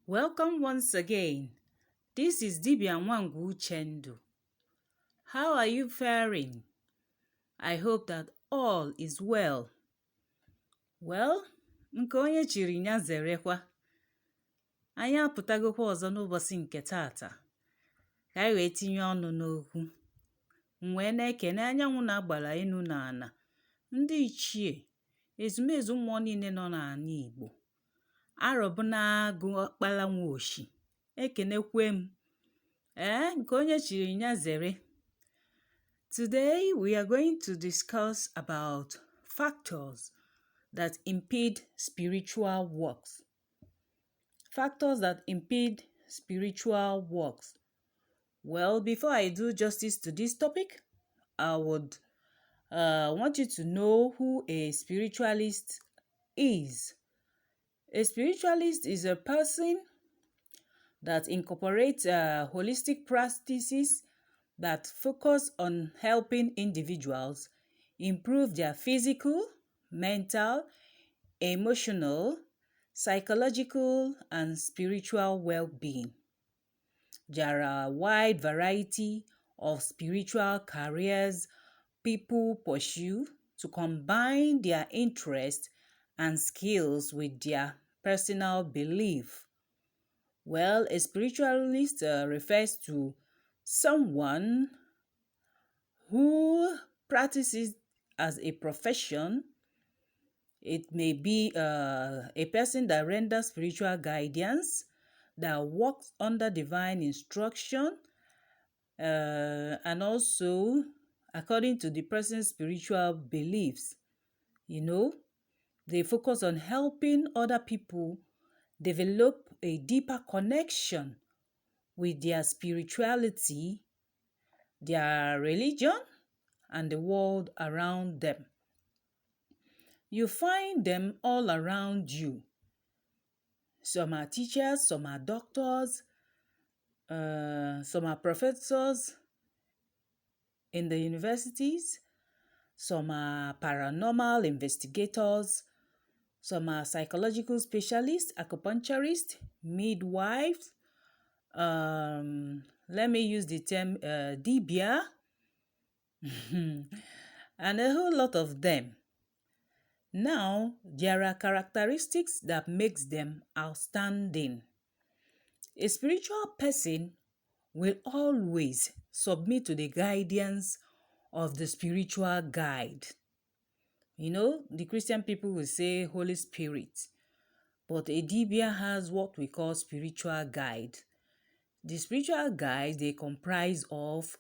Welcome once again. This is Dibia Nwangu Uchendu. How are you faring? I hope that all is well. Well, nke onye chiri ya zerekwa. Anyị apụtagokwa ọzọ n'ụbọchị nke tata. Ka anyị wee tinye ọnụ n'okwu. Wee na-ekene anyanwụ na-agbara enu na ana. Ndị ichie, ezumezu mmụọ niile nọ n'ala Igbo. Arọbụ na-agụ ọkpala nwa oshi. Ekenekwe m. Nke onye chiri ya zere. Today we are going to discuss about factors that impede spiritual works. Factors that impede spiritual works. Well, before I do justice to this topic, I would want you to know who a spiritualist is. A spiritualist is a person that incorporates holistic practices that focus on helping individuals improve their physical, mental, emotional, psychological, and spiritual well-being. There are a wide variety of spiritual careers people pursue to combine their interests and skills with their personal belief. Well, a spiritualist refers to someone who practices as a profession. It may be a person that renders spiritual guidance, that works under divine instruction, and also according to the person's spiritual beliefs. They focus on helping other people develop a deeper connection with their spirituality, their religion, and the world around them. You find them all around you. Some are teachers, some are doctors, some are professors in the universities, some are paranormal investigators, some are psychological specialists, acupuncturists, midwives. Let me use the term dibia, and a whole lot of them. Now, there are characteristics that makes them outstanding. A spiritual person will always submit to the guidance of the spiritual guide. The Christian people will say Holy Spirit, but a dibia has what we call spiritual guide. The spiritual guides, they comprise of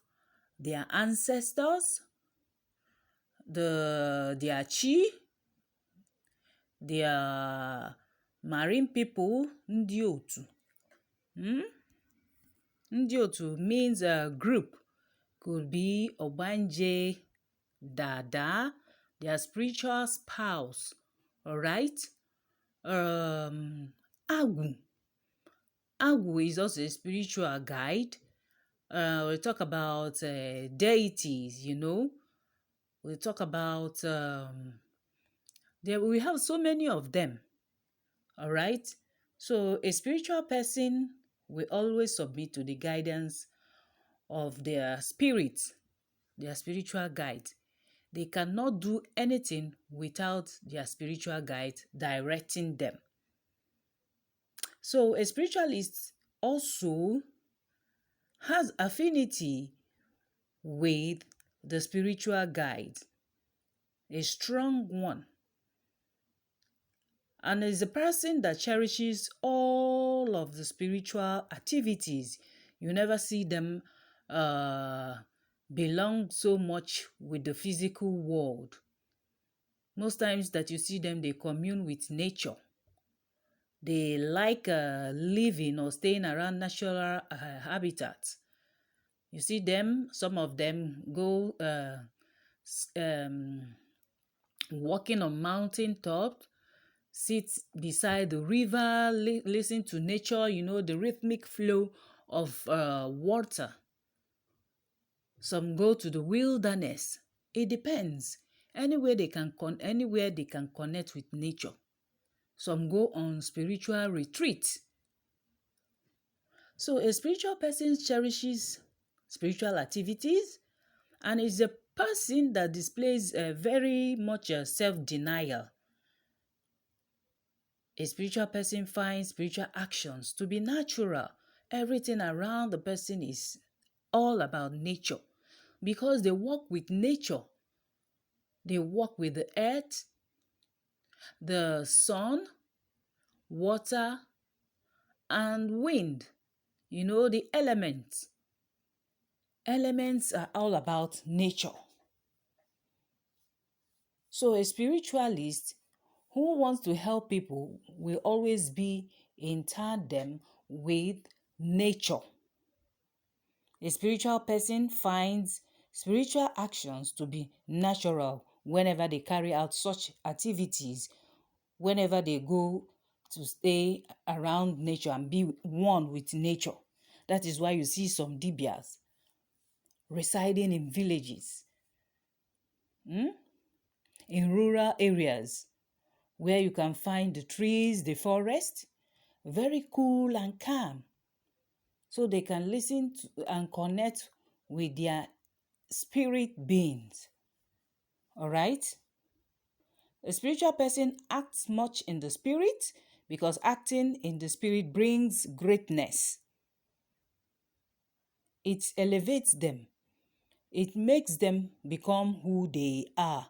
their ancestors, their chi, their marine people, ndị otu. Ndị otu means a group. Could be Obanje, Dada, their spiritual spouse. Alright? Agu. Agu is also a spiritual guide. We talk about deities, We talk about we have so many of them. Alright? So a spiritual person will always submit to the guidance of their spirit, their spiritual guide. They cannot do anything without their spiritual guide directing them. So a spiritualist also has affinity with the spiritual guide, a strong one, and is a person that cherishes all of the spiritual activities. You never see them belong so much with the physical world. Most times that you see them, they commune with nature. They like living or staying around natural habitats. You see them, some of them go walking on mountain top, sit beside the river, listen to nature, the rhythmic flow of water. Some go to the wilderness. It depends. Anywhere they can connect with nature. Some go on spiritual retreat. So a spiritual person cherishes spiritual activities and is a person that displays very much self-denial. A spiritual person finds spiritual actions to be natural. Everything around the person is all about nature because they work with nature. They work with the earth, the sun, water, and wind. The elements. Elements are all about nature. So a spiritualist who wants to help people will always be in tandem with nature. A spiritual person finds spiritual actions to be natural whenever they carry out such activities, whenever they go to stay around nature and be one with nature. That is why you see some dibias residing in villages, in rural areas, where you can find the trees, the forest, very cool and calm. So they can listen to and connect with their spirit beings. All right? A spiritual person acts much in the spirit because acting in the spirit brings greatness. It elevates them. It makes them become who they are,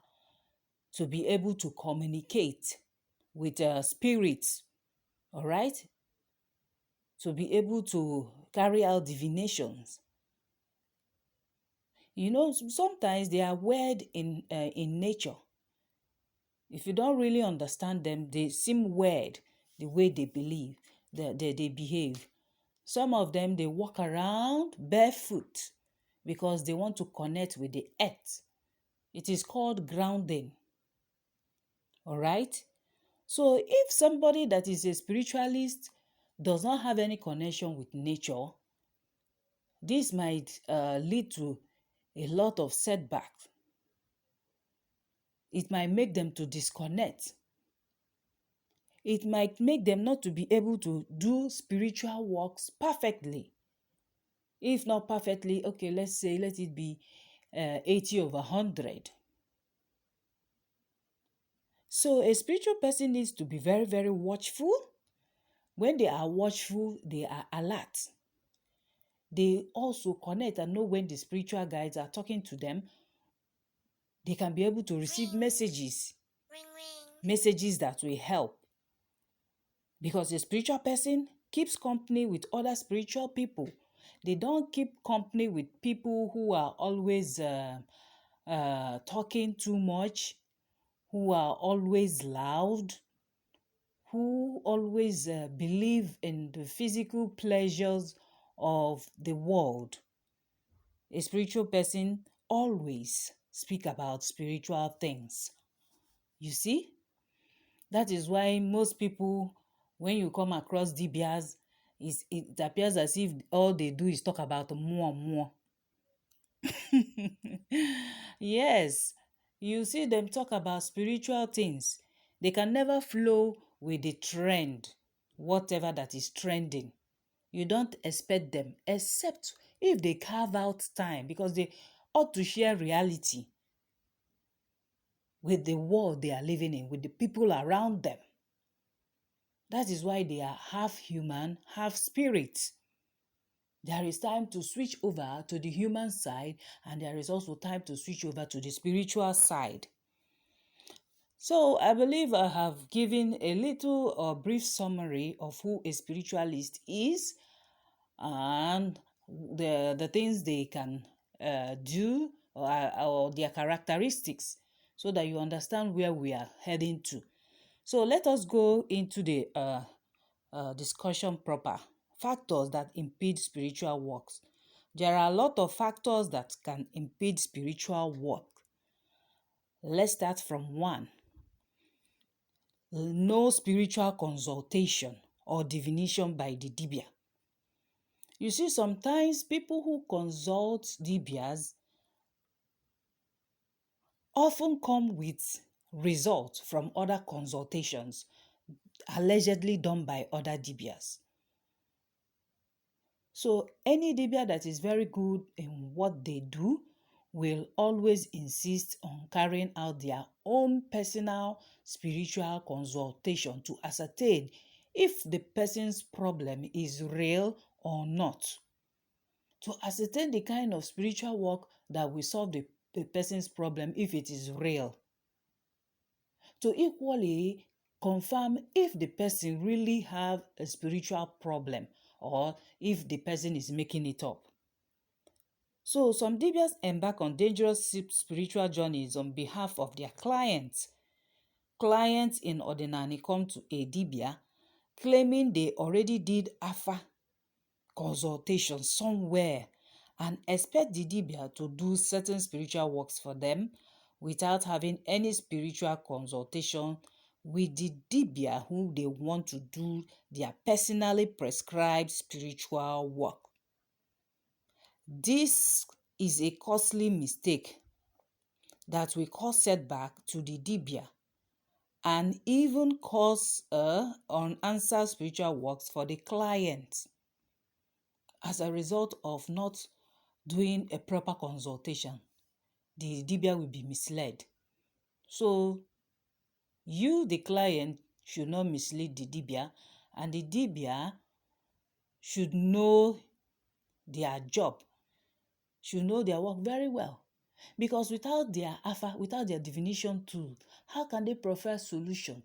to be able to communicate with spirits, all right? To be able to carry out divinations. Sometimes they are weird in nature. If you don't really understand them, they seem weird the way they believe, they behave. Some of them, they walk around barefoot because they want to connect with the earth. It is called grounding. All right? So if somebody that is a spiritualist does not have any connection with nature, this might lead to a lot of setbacks. It might make them to disconnect. It might make them not to be able to do spiritual works perfectly. If not perfectly, okay, let it be 80 over 100. So a spiritual person needs to be very, very watchful. When they are watchful, they are alert. They also connect and know when the spiritual guides are talking to them. They can be able to receive messages that will help. Because a spiritual person keeps company with other spiritual people. They don't keep company with people who are always talking too much, who are always loud, who always believe in the physical pleasures of the world. A spiritual person always speak about spiritual things. You see? That is why most people, when you come across DBRs, it appears as if all they do is talk about more and more. Yes, you see them talk about spiritual things. They can never flow with the trend, whatever that is trending. You don't expect them, except if they carve out time, because they ought to share reality with the world they are living in, with the people around them. That is why they are half human, half spirit. There is time to switch over to the human side, and there is also time to switch over to the spiritual side. So I believe I have given a little or brief summary of who a spiritualist is and the things they can do or their characteristics, so that you understand where we are heading to. So let us go into the discussion proper. Factors that impede spiritual works. There are a lot of factors that can impede spiritual work. Let's start from one. No spiritual consultation or divination by the dibia. You see, sometimes people who consult dibias often come with results from other consultations allegedly done by other dibias. So any dibia that is very good in what they do will always insist on carrying out their own personal spiritual consultation to ascertain if the person's problem is real or not. To ascertain the kind of spiritual work that will solve the person's problem if it is real. To equally confirm if the person really have a spiritual problem or if the person is making it up. So some dibias embark on dangerous spiritual journeys on behalf of their clients. Clients in ordinary come to a dibia claiming they already did Afa consultation somewhere and expect the dibia to do certain spiritual works for them without having any spiritual consultation with the dibia who they want to do their personally prescribed spiritual work. This is a costly mistake that will cause setback to the dibia and even cause unanswered spiritual works for the client as a result of not doing a proper consultation. The dibia will be misled. So you, the client, should not mislead the dibia, and the dibia should know their job, should know their work very well. Because without their Afa, without their divination tool, how can they profess solution?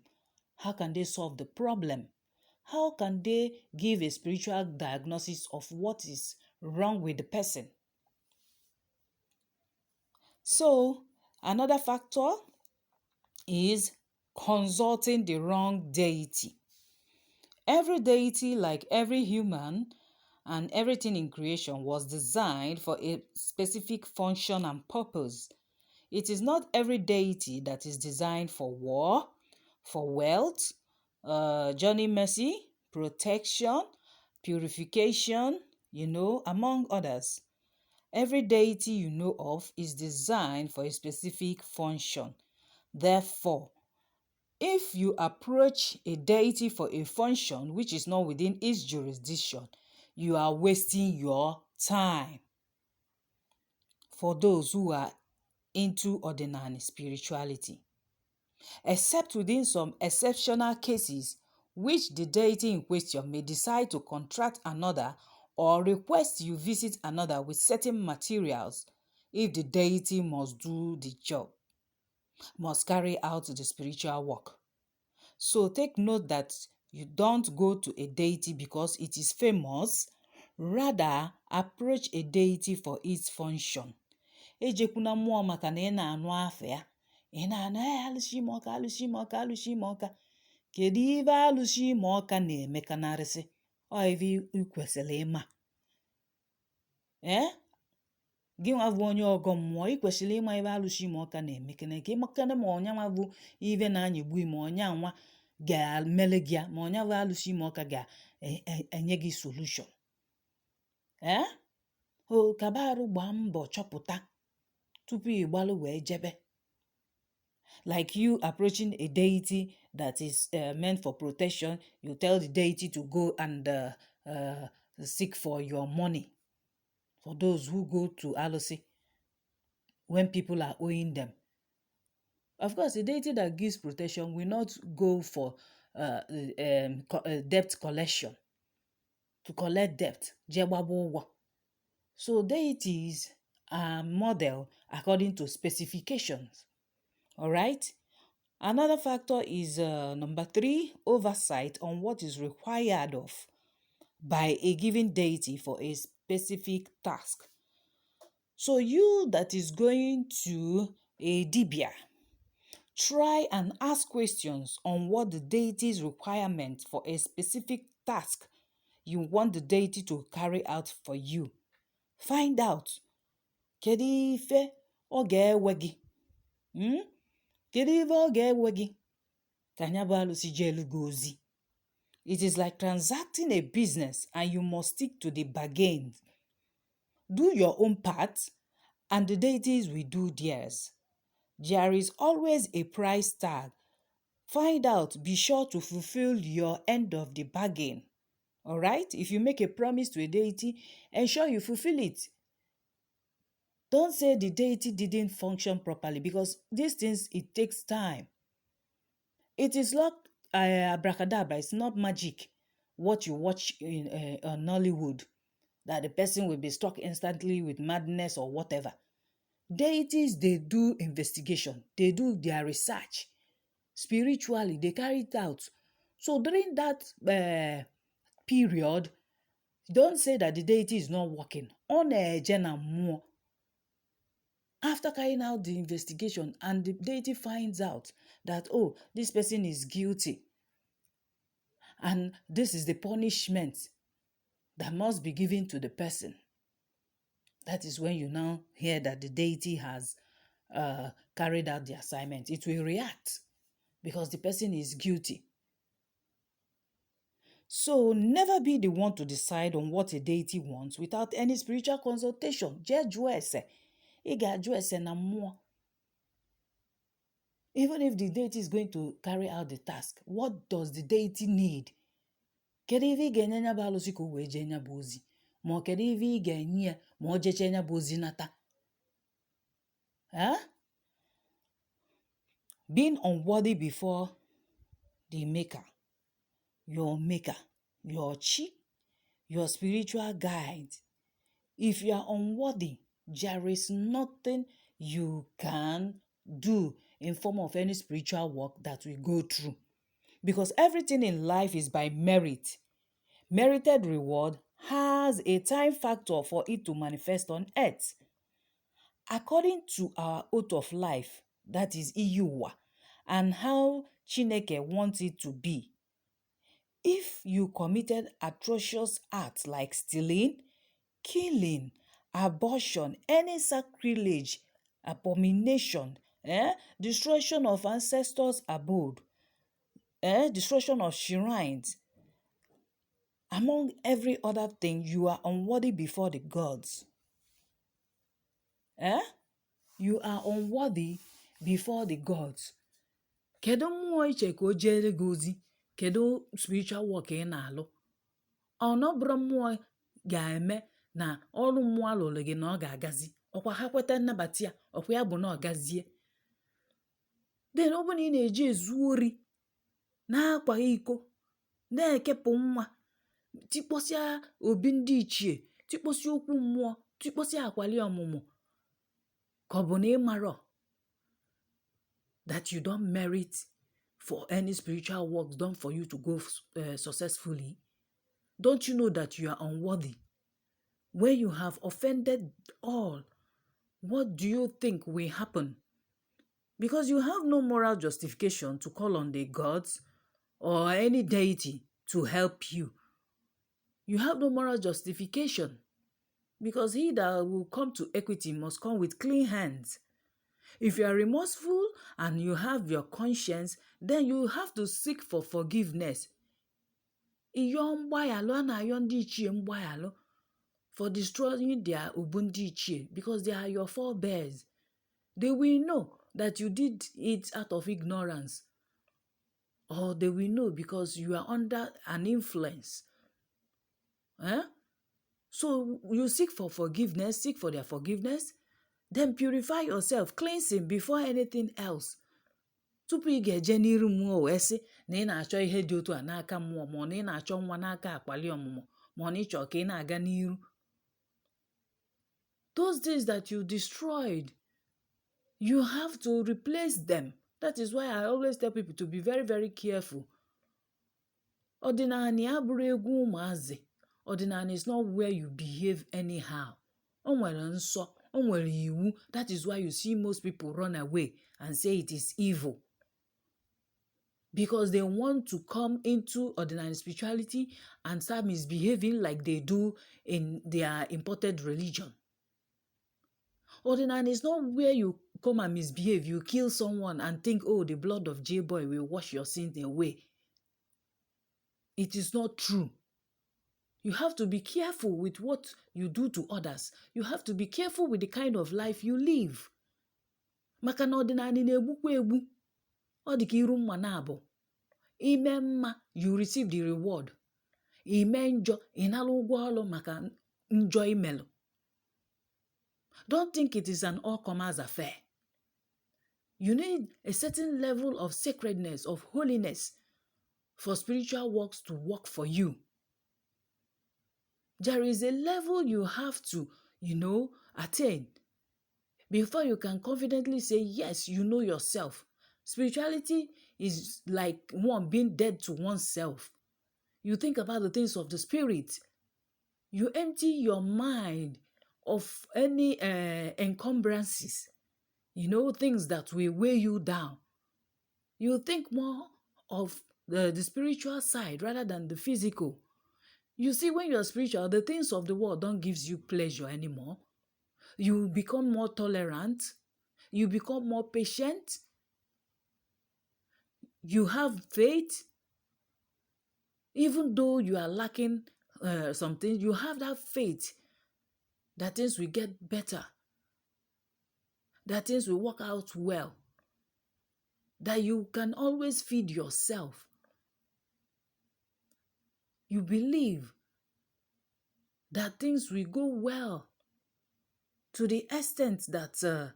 How can they solve the problem? How can they give a spiritual diagnosis of what is wrong with the person? So, another factor is consulting the wrong deity. Every deity, like every human and everything in creation, was designed for a specific function and purpose. It is not every deity that is designed for war, for wealth, journey mercy, protection, purification, among others. Every deity you know of is designed for a specific function. Therefore, if you approach a deity for a function which is not within its jurisdiction, you are wasting your time. For those who are into ordinary spirituality, except within some exceptional cases which the deity in question may decide to contract another or request you visit another with certain materials if the deity must do the job, must carry out the spiritual work. So take note that you don't go to a deity because it is famous. Rather, approach a deity for its function. Ejekwuna mmụọ maka na ị na-anụ afa ya. Ị na-anụ alụsị ime ọka, alụsị ime ọka, alụsị ime ọka. Kedu ife alụsị ime ọka na-emekanarịsị? Ọ ife ị kwesịrị ịma. Gị nwa bụ onye ọgọ mmụọ, ị kwesịrị ịma ife alụsị ime ọka na-emekana ka ịmakana ma ọnya nwa bụ ife na-anyịgbu ime ọnya nwa ga-emele gị ya, ma ọnya bụ alụsị ime ọka ga-enye gị solution. Kaba arụ gbaa mbọ chọpụta tupu ịgbalụ wee jebe. Like you approaching a deity that is meant for protection, you tell the deity to go and seek for your money. For those who go to Alosi when people are owing them. Of course, the deity that gives protection will not go for debt collection, to collect debt. So deities are modeled according to specifications. All right? Another factor is number 3, oversight on what is required of by a given deity for a specific task. So you that is going to a dibia, try and ask questions on what the deity's requirement for a specific task you want the deity to carry out for you. Find out. Kedu ife ọ ga-ewe gị? Kedu ife ọ ga-ewe gị? Ka anya bụ alụsị jelu gị ozi. It is like transacting a business and you must stick to the bargain. Do your own part and the deities will do theirs. There is always a price tag. Find out, be sure to fulfill your end of the bargain. All right? If you make a promise to a deity, ensure you fulfill it. Don't say the deity didn't function properly, because these things, it takes time. It is like abracadabra. It's not magic. What you watch in on Nollywood, that the person will be struck instantly with madness or whatever. Deities, they do investigation. They do their research. Spiritually, they carry it out. So during that period, don't say that the deity is not working. On a more. After carrying out the investigation and the deity finds out that, oh, this person is guilty and this is the punishment that must be given to the person, that is when you now hear that the deity has carried out the assignment. It will react because the person is guilty. So never be the one to decide on what a deity wants without any spiritual consultation. Even if the deity is going to carry out the task, what does the deity need? Kedu ife ị ga-enye nya bụ alụsị ka o wee jee nya bụ ozi? Ma ọ kedu ife ị ga-enye ya ma ọ jechee nya bụ ozi nata? Being unworthy before the maker, your chi, your spiritual guide. If you are unworthy, there is nothing you can do in form of any spiritual work that we go through. Because everything in life is by merit. Merited reward has a time factor for it to manifest on earth. According to our oath of life, that is Iyuwa, and how Chineke wants it to be. If you committed atrocious acts like stealing, killing, abortion, any sacrilege, abomination, destruction of ancestors' abode, destruction of shrines, among every other thing, you are unworthy before the gods. You are unworthy before the gods. Kedu mmụọ iche ka o jere gị ozi? Kedu spiritual work ị na-alụ? Ọ nọbụrụ mmụọ ga-eme na ọrụ mmụọ alụrụ gị na ọ ga-agazi. Ọkwa ha kweta nnabata ya, ọkwa ya bụ na ọ gazie. Then ọ bụ na ị na-eji ezu ori, na-akwa iko, na-ekepụ nwa, tikpọsịa obi ndị ichie, tikpọsịa okwu mmụọ, tikpọsịa akwali ọmụmụ, ka ọ bụ na ị marọ that you don't merit for any spiritual work done for you to go successfully? Don't you know that you are unworthy? When you have offended all, what do you think will happen? Because you have no moral justification to call on the gods or any deity to help you. You have no moral justification, because he that will come to equity must come with clean hands. If you are remorseful and you have your conscience, then you have to seek for forgiveness. Iyo mgbayalụ, a na-ayọ ndị ichie mgbayalụ for destroying their ubundi ichie, because they are your forebears. They will know that you did it out of ignorance, or they will know because you are under an influence. So you seek for forgiveness, seek for their forgiveness, then purify yourself, cleanse him before anything else. Tupu ị ga-eje n'iru mmụọ wee sị na ị na-achọ ihe dị otu a n'aka mmụọ, ma ọ na ị na-achọ nwa n'aka akpali ọmụmụ, ma ọ na ịchọ ka ị na-aga n'iru. Those things that you destroyed, you have to replace them. That is why I always tell people to be very, very careful. Ọdịnala abụrụ egwu ụmụazị. Ọdịnala is not where you behave anyhow. O nwere nsọ, o nwere iwu. That is why you see most people run away and say it is evil. Because they want to come into ordinary spirituality and start misbehaving like they do in their imported religion. Ordinary is not where you come and misbehave, you kill someone and think, oh, the blood of J-boy will wash your sins away. It is not true. You have to be careful with what you do to others. You have to be careful with the kind of life you live. Maka na ordinary na-egbukwa egbu. Ọ dị ka iru mma na abụ. Ime mma, you receive the reward. ime njọ ịnala ụgwọ ọlụ maka njọ imelu. Don't think it is an all-comers affair. You need a certain level of sacredness, of holiness, for spiritual works to work for you. There is a level you have to, attain before you can confidently say, yes, you know yourself. Spirituality is like one being dead to oneself. You think about the things of the spirit. You empty your mind of any encumbrances, things that will weigh you down. You think more of the spiritual side rather than the physical. You see, when you're spiritual, the things of the world don't give you pleasure anymore. You become more tolerant. You become more patient. You have faith. Even though you are lacking something, you have that faith that things will get better, that things will work out well, that you can always feed yourself. You believe that things will go well to the extent that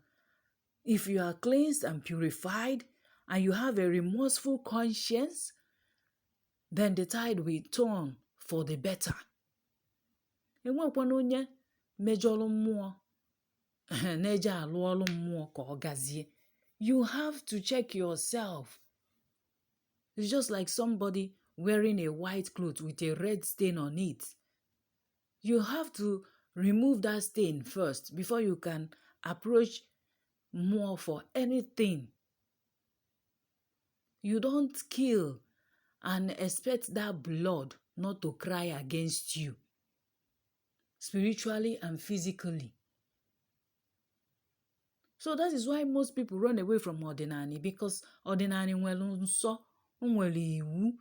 if you are cleansed and purified and you have a remorseful conscience, then the tide will turn for the better. Enwekwana onye mejọrọ mmụọ na-eje alụ ọlụ mmụọ ka ọ gazie. You have to check yourself. It's just like somebody wearing a white cloth with a red stain on it. You have to remove that stain first before you can approach more for anything. You don't kill and expect that blood not to cry against you, spiritually and physically. So that is why most people run away from ordinary, because ordinary nwere nsọ, nwere iwu.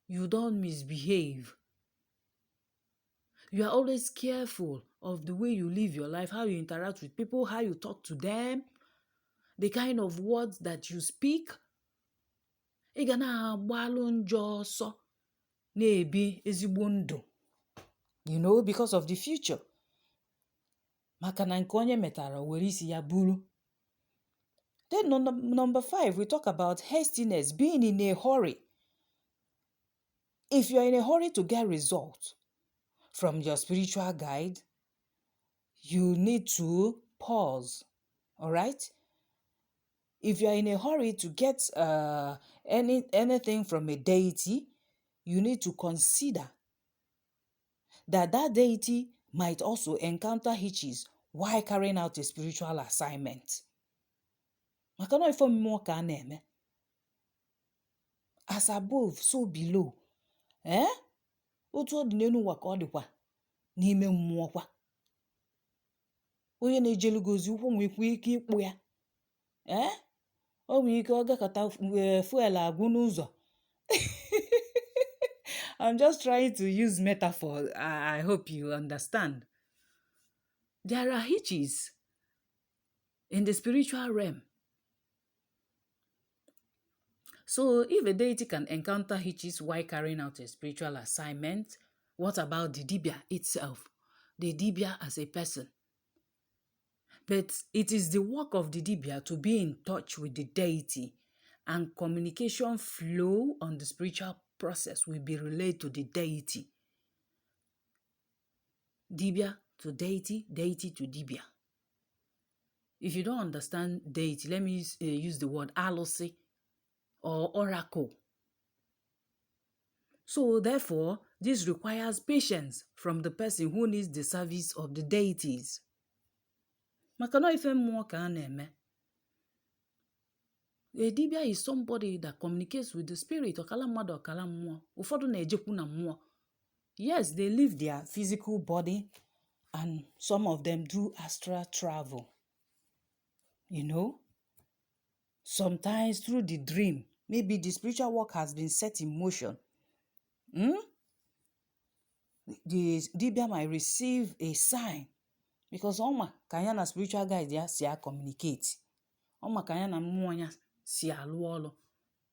You don't misbehave. You are always careful of the way you live your life, how you interact with people, how you talk to them, the kind of words that you speak. Ị ga na-agbalụ njọ ọsọ na-ebi ezigbo ndụ, because of the future. Maka na nke onye metara were isi ya buru. Then number 5, we talk about hastiness, being in a hurry. If you are in a hurry to get results from your spiritual guide, you need to pause. All right? If you are in a hurry to get anything from a deity, you need to consider that deity might also encounter hitches while carrying out a spiritual assignment. Maka na ifo mmụọ ka na-eme. As above, so below. Otu ọ dị n'elu ụwa ka ọ dịkwa n'ime mmụọ kwa. Onye na-ejelu gozi ụkwụ nwekwa ike ịkpụ ya. O nwere ike ọ gakọta fuel agwụ n'ụzọ. I'm just trying to use metaphor. I hope you understand. There are hitches in the spiritual realm. So if a deity can encounter hitches while carrying out a spiritual assignment, what about the dibia itself? The dibia as a person. But it is the work of the dibia to be in touch with the deity, and communication flow on the spiritual process will be relayed to the deity. Dibia to deity, deity to dibia. If you don't understand deity, let me use the word alose or oracle. So therefore, this requires patience from the person who needs the service of the deities. Maka na ife mmụọ ka a na-eme. A dibia is somebody that communicates with the spirit, ọkala mmadụ ọkala mmụọ. Ụfọdụ na-ejekwu na mmụọ. Yes, they leave their physical body, and some of them do astral travel. Sometimes through the dream, maybe the spiritual work has been set in motion. The dibia might receive a sign, because ọma ka ya na spiritual guide ya si communicate. Ọma ka ya na mmụọ ya si alụ ọlụ.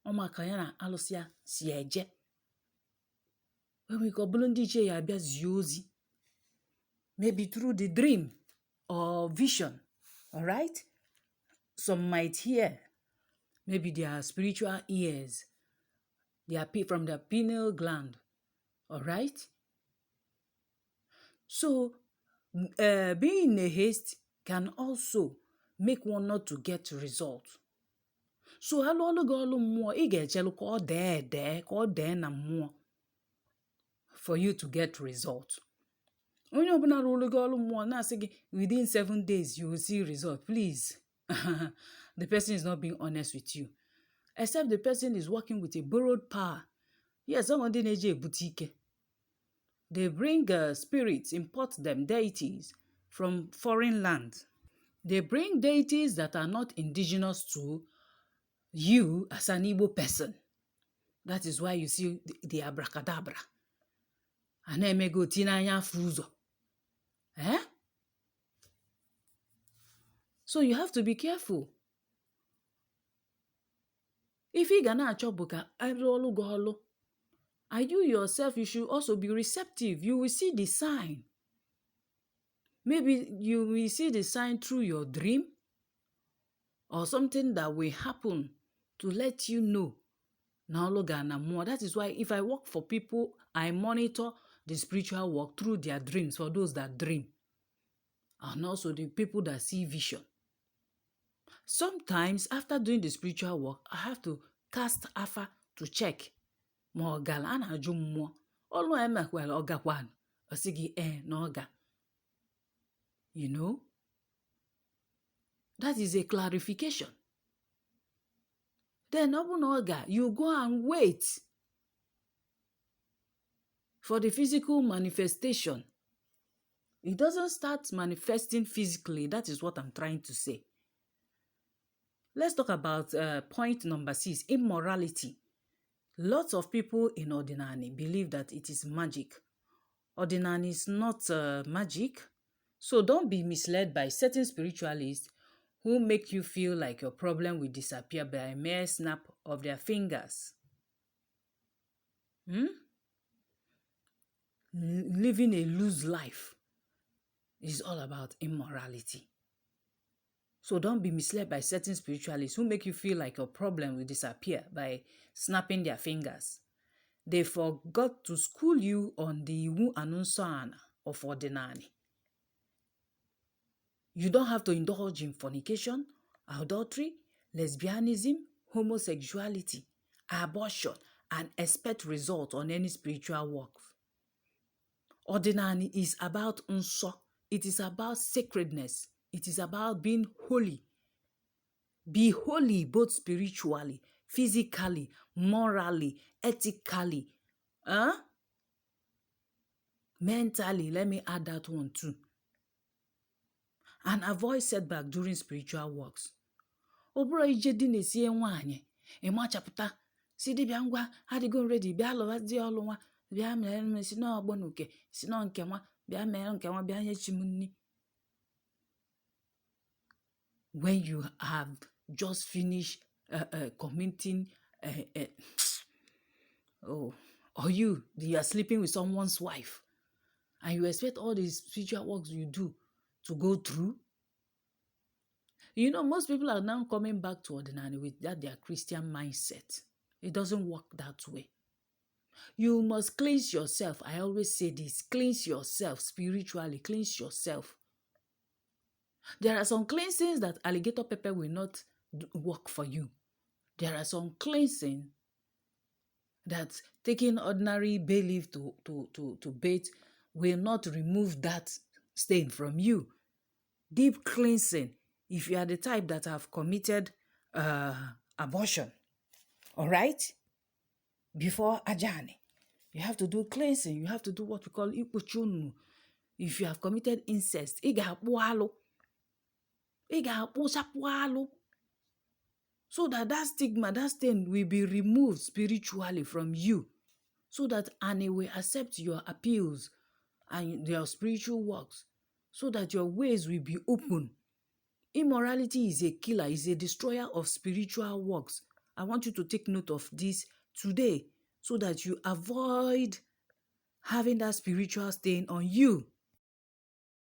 Ọma ka ya na alụsị ya si eje. When we go blundiche ya bia ziozi. Maybe through the dream or vision. All right? Some might hear. Maybe their spiritual ears. They are from the pineal gland. All right? So, being in a haste can also make one not to get results. So, alụ gị ọlụ mmụọ, ị ga-echelu ka ọ dee na mmụọ for you to get results. Onye ọbụla rụrụ gị ọlụ mmụọ na-asị gị within 7 days you will see result. Please, the person is not being honest with you. Except the person is working with a borrowed power. Yes, somebody na-eji ebute ike. They bring spirits, import them, deities from foreign lands. They bring deities that are not indigenous to you as an Igbo person. That is why you see the abracadabra. Ana-emego tinanya afọ ụzọ. So you have to be careful. If ị ga na-achọ bụ ka arụ ọlụ gị ọlụ, and you yourself, you should also be receptive. You will see the sign. Maybe you will see the sign through your dream or something that will happen to let you know. That is why if I work for people, I monitor the spiritual work through their dreams for those that dream. And also the people that see vision. Sometimes after doing the spiritual work, I have to cast afa to check. Ma ọ gara a na-ajụ mmụọ ọlụ emekwara ọgakwan ọsị gị na ọga. You know, that is a clarification. Then ọ bụ na ọga, you go and wait for the physical manifestation. It doesn't start manifesting physically. That is what I'm trying to say. Let's talk about point number 6, immorality. Lots of people in Ordinani believe that it is magic. Ordinani is not magic. So don't be misled by certain spiritualists who make you feel like your problem will disappear by a mere snap of their fingers. Living a loose life is all about immorality. So don't be misled by certain spiritualists who make you feel like your problem will disappear by snapping their fingers. They forgot to school you on the Iwu Anunsana of Ordinani. You don't have to indulge in fornication, adultery, lesbianism, homosexuality, abortion, and expect results on any spiritual work. Ordinani is about unso. It is about sacredness. It is about being holy. Be holy both spiritually, physically, morally, ethically, mentally. Let me add that one too. And avoid setback during spiritual works. Obro ije di na-esie nwaanyị, ịmachapụta, si dibịa ngwa, adịgo ready, bịa lụwa di ọlụ nwa, bịa mere si na ọgbọ n'uke, si na nke nwa, bịa mere nke nwa, bịa nye chi m nni. When you have just finished committing, or you are sleeping with someone's wife, and you expect all these spiritual works you do to go through. You know, most people are now coming back to Ordinary with their Christian mindset. It doesn't work that way. You must cleanse yourself. I always say this, cleanse yourself spiritually, cleanse yourself. There are some cleansings that alligator pepper will not work for you. There are some cleansing that taking ordinary bay leaf to bathe will not remove that stain from you. Deep cleansing, if you are the type that have committed abortion, all right, before Ajani, you have to do cleansing. You have to do what we call ipuchunu. If you have committed incest, so that stigma, that stain will be removed spiritually from you, so that Annie will accept your appeals and your spiritual works, so that your ways will be open. Immorality is a killer, is a destroyer of spiritual works. I want you to take note of this today, so that you avoid having that spiritual stain on you.